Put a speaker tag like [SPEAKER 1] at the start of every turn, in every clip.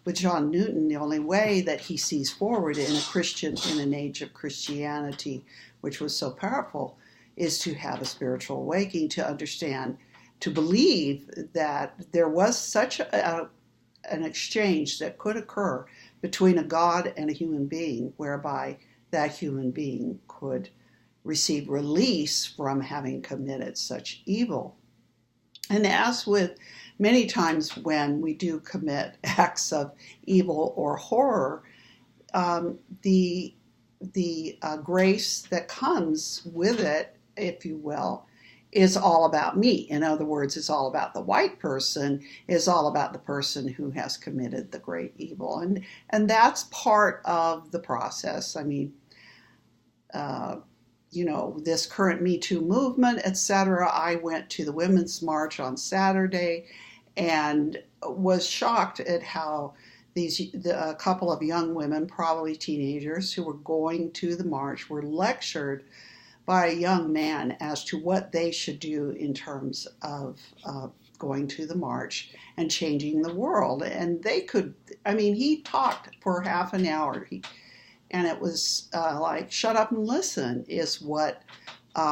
[SPEAKER 1] With John Newton, the only way that he sees forward in an age of Christianity, which was so powerful, is to have a spiritual awakening, to understand, to believe that there was such an exchange that could occur between a God and a human being, whereby that human being could receive release from having committed such evil. And as with many times when we do commit acts of evil or horror, the grace that comes with it, if you will, is all about me. In other words, it's all about the white person, is all about the person who has committed the great evil. And that's part of the process. I mean, this current Me Too movement, etc. I went to the Women's March on Saturday and was shocked at how a couple of young women, probably teenagers, who were going to the march were lectured by a young man as to what they should do in terms of going to the march and changing the world. And he talked for half an hour. And it was like, shut up and listen, is what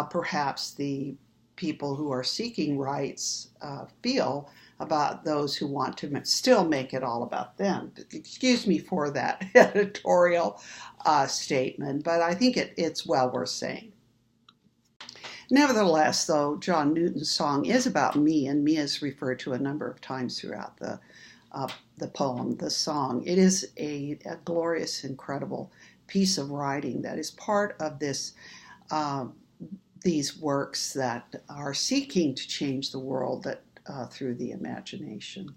[SPEAKER 1] perhaps the people who are seeking rights feel about those who want to still make it all about them. Excuse me for that editorial statement, but I think it's well worth saying. Nevertheless, though, John Newton's song is about me, and me is referred to a number of times throughout the poem, the song. It is a glorious, incredible piece of writing that is part of these works that are seeking to change the world through the imagination.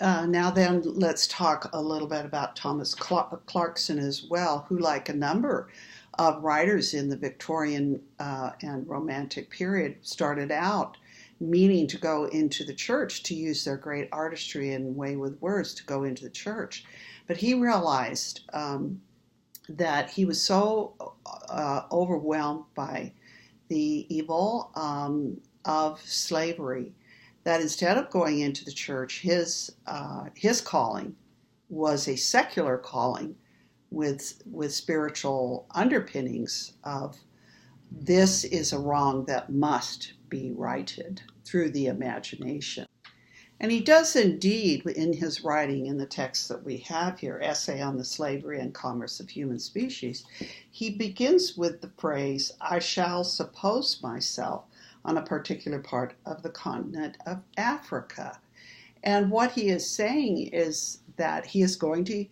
[SPEAKER 1] Now then, let's talk a little bit about Thomas Clarkson as well, who, like a number of writers in the Victorian and Romantic period, started out meaning to go into the church, to use their great artistry and way with words to go into the church. But he realized that he was so overwhelmed by the evil of slavery that instead of going into the church, his calling was a secular calling with spiritual underpinnings of this is a wrong that must be righted through the imagination. And he does indeed, in his writing, in the text that we have here, Essay on the Slavery and Commerce of Human Species, he begins with the phrase, I shall suppose myself on a particular part of the continent of Africa. And what he is saying is that he is going to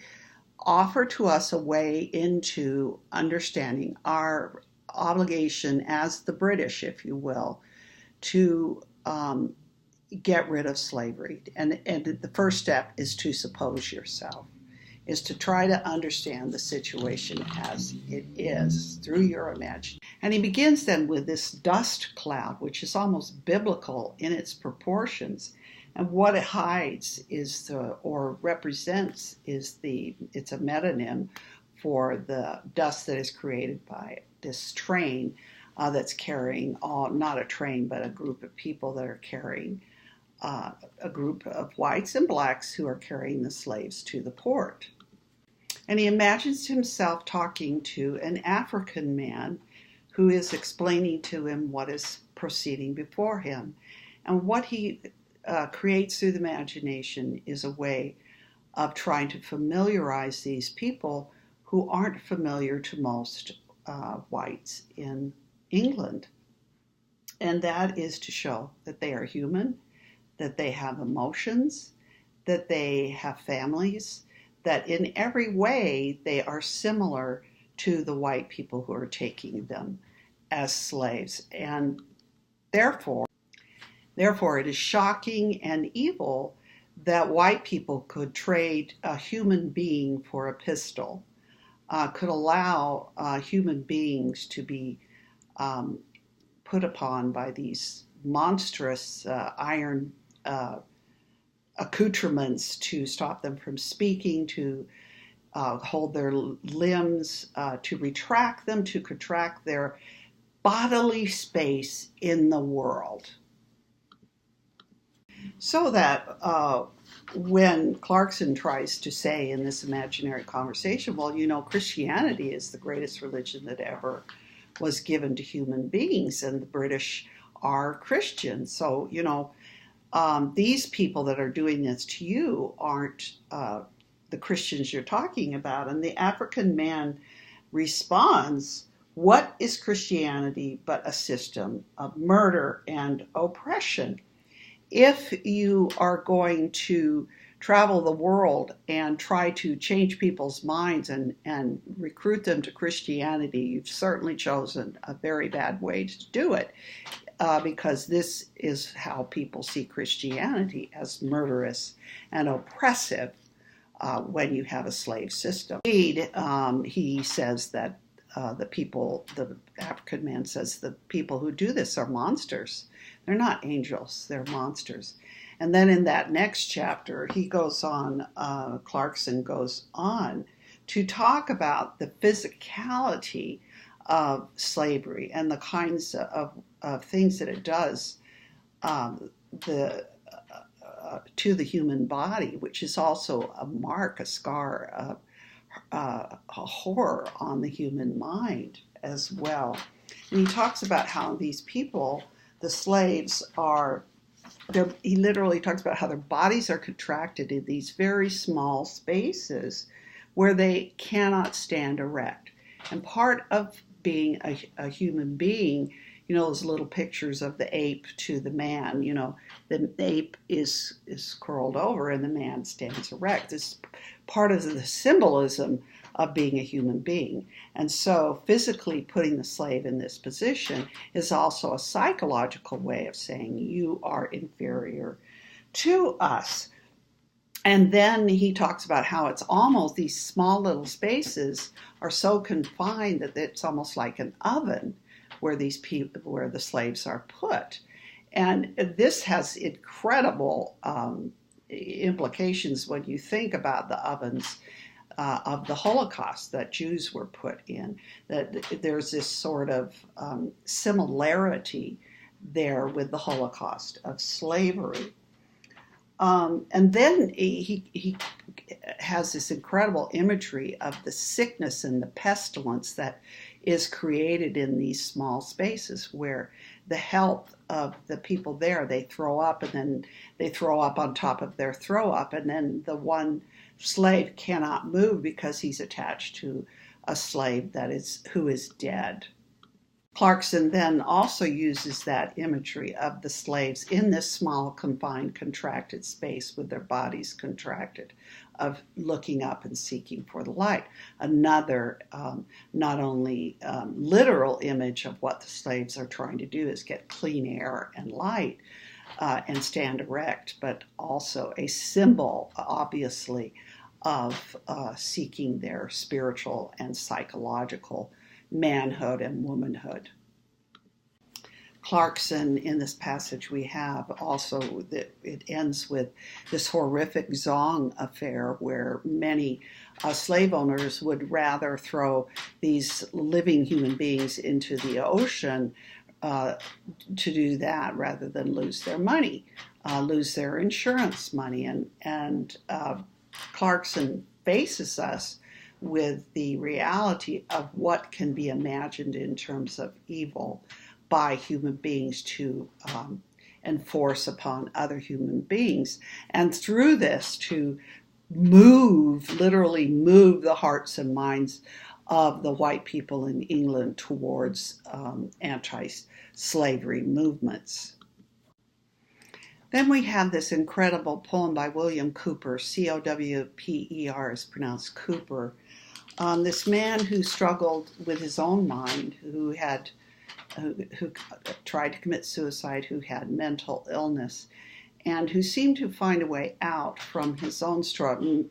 [SPEAKER 1] offer to us a way into understanding our obligation as the British, if you will, to get rid of slavery. And the first step is to suppose yourself, is to try to understand the situation as it is through your imagination. And he begins then with this dust cloud, which is almost biblical in its proportions. And what it hides is represents it's a metonym for the dust that is created by this train that's carrying, not a train, but a group of people that are carrying, a group of whites and blacks who are carrying the slaves to the port. And he imagines himself talking to an African man who is explaining to him what is proceeding before him. And what he creates through the imagination is a way of trying to familiarize these people who aren't familiar to most whites in England. And that is to show that they are human, that they have emotions, that they have families, that in every way they are similar to the white people who are taking them as slaves. And therefore it is shocking and evil that white people could trade a human being for a pistol, could allow human beings to be put upon by these monstrous iron accoutrements to stop them from speaking, to hold their limbs, to retract them, to contract their bodily space in the world. So that when Clarkson tries to say in this imaginary conversation, well, Christianity is the greatest religion that ever was given to human beings, and the British are Christians. So, these people that are doing this to you aren't the Christians you're talking about. And the African man responds, what is Christianity but a system of murder and oppression? If you are going to travel the world and try to change people's minds and recruit them to Christianity, you've certainly chosen a very bad way to do it, because this is how people see Christianity, as murderous and oppressive when you have a slave system. Indeed, he says that the African man says the people who do this are monsters. They're not angels, they're monsters. And then in that next chapter, he goes on, Clarkson goes on to talk about the physicality of slavery and the kinds of things that it does to the human body, which is also a mark, a scar, a horror on the human mind as well. And he talks about how these people, the slaves, he literally talks about how their bodies are contracted in these very small spaces where they cannot stand erect. And part of being a human being, those little pictures of the ape to the man, the ape is curled over and the man stands erect. This is part of the symbolism of being a human being. And so physically putting the slave in this position is also a psychological way of saying you are inferior to us. And then he talks about how it's almost, these small little spaces are so confined that it's almost like an oven where the slaves are put. And this has incredible implications when you think about the ovens of the Holocaust that Jews were put in, that there's this sort of similarity there with the Holocaust of slavery. And then he has this incredible imagery of the sickness and the pestilence that is created in these small spaces where the health of the people there, they throw up and then they throw up on top of their throw up, and then the one slave cannot move because he's attached to a slave who is dead. Clarkson then also uses that imagery of the slaves in this small, confined, contracted space with their bodies contracted, of looking up and seeking for the light. Another, not only literal image of what the slaves are trying to do is get clean air and light and stand erect, but also a symbol, obviously, of seeking their spiritual and psychological manhood and womanhood. Clarkson, in this passage we have also, that it ends with this horrific Zong affair where many slave owners would rather throw these living human beings into the ocean to do that rather than lose their money, lose their insurance money. And Clarkson faces us with the reality of what can be imagined in terms of evil by human beings to enforce upon other human beings. And through this, to literally move the hearts and minds of the white people in England towards anti-slavery movements. Then we have this incredible poem by William Cowper, C-O-W-P-E-R is pronounced Cooper. This man who struggled with his own mind, who tried to commit suicide, who had mental illness, and who seemed to find a way out from his own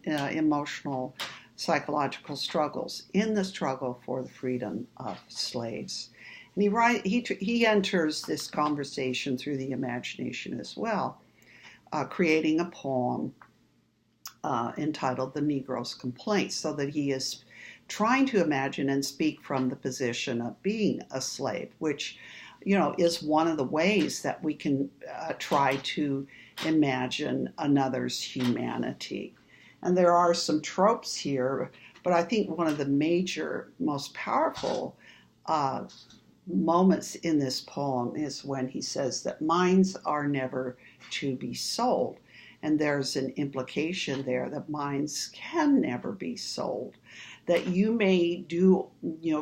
[SPEAKER 1] emotional, psychological struggles in the struggle for the freedom of slaves. And he enters this conversation through the imagination as well, creating a poem entitled The Negro's Complaint, so that he is trying to imagine and speak from the position of being a slave, which, is one of the ways that we can try to imagine another's humanity. And there are some tropes here, but I think one of the major, most powerful uh, moments in this poem is when he says that minds are never to be sold. And there's an implication there that minds can never be sold. That you may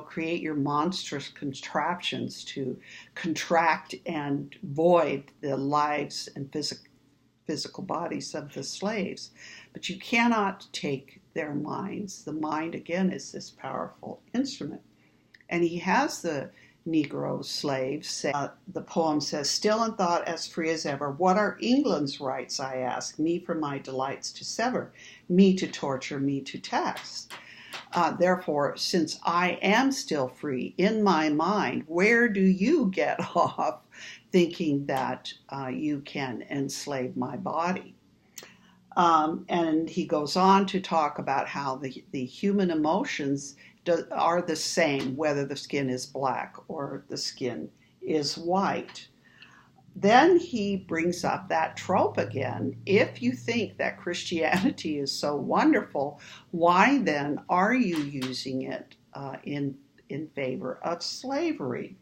[SPEAKER 1] create your monstrous contraptions to contract and void the lives and physical bodies of the slaves, but you cannot take their minds. The mind, again, is this powerful instrument. And he has the Negro slaves say, the poem says, still in thought as free as ever, what are England's rights, I ask, me from my delights to sever, me to torture, me to tax. Therefore, since I am still free in my mind, where do you get off thinking that you can enslave my body? And he goes on to talk about how the human emotions are the same, whether the skin is black or the skin is white. Then he brings up that trope again. If you think that Christianity is so wonderful, why then are you using it in favor of slavery?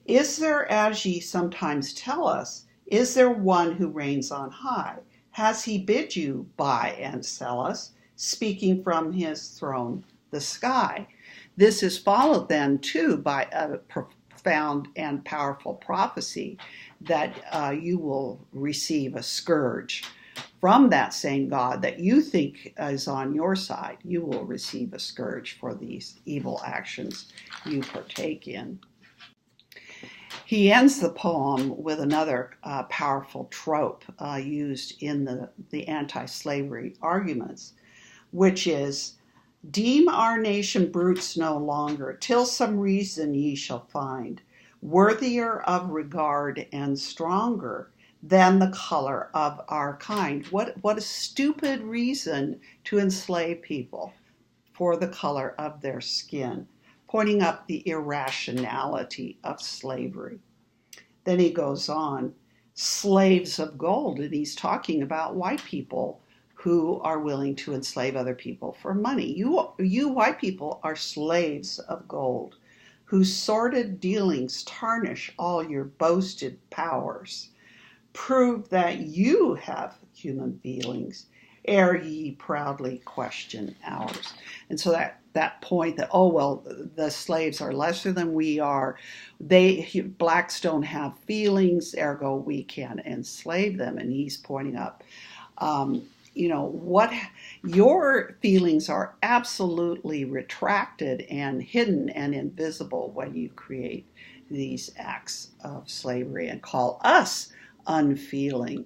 [SPEAKER 1] Is there, as ye sometimes tell us, is there one who reigns on high? Has he bid you buy and sell us, speaking from his throne, the sky? This is followed then too by a profound and powerful prophecy that you will receive a scourge from that same God that you think is on your side. You will receive a scourge for these evil actions you partake in. He ends the poem with another powerful trope used in the anti-slavery arguments, which is, deem our nation brutes no longer, till some reason ye shall find, worthier of regard and stronger than the color of our kind. What a stupid reason to enslave people, for the color of their skin, pointing up the irrationality of slavery. Then he goes on, slaves of gold, and he's talking about white people who are willing to enslave other people for money. You white people are slaves of gold, whose sordid dealings tarnish all your boasted powers. Prove that you have human feelings, ere ye proudly question ours. And so that point that, oh, well, the slaves are lesser than we are, blacks don't have feelings, ergo we can enslave them. And he's pointing up, what your feelings are absolutely retracted and hidden and invisible when you create these acts of slavery and call us unfeeling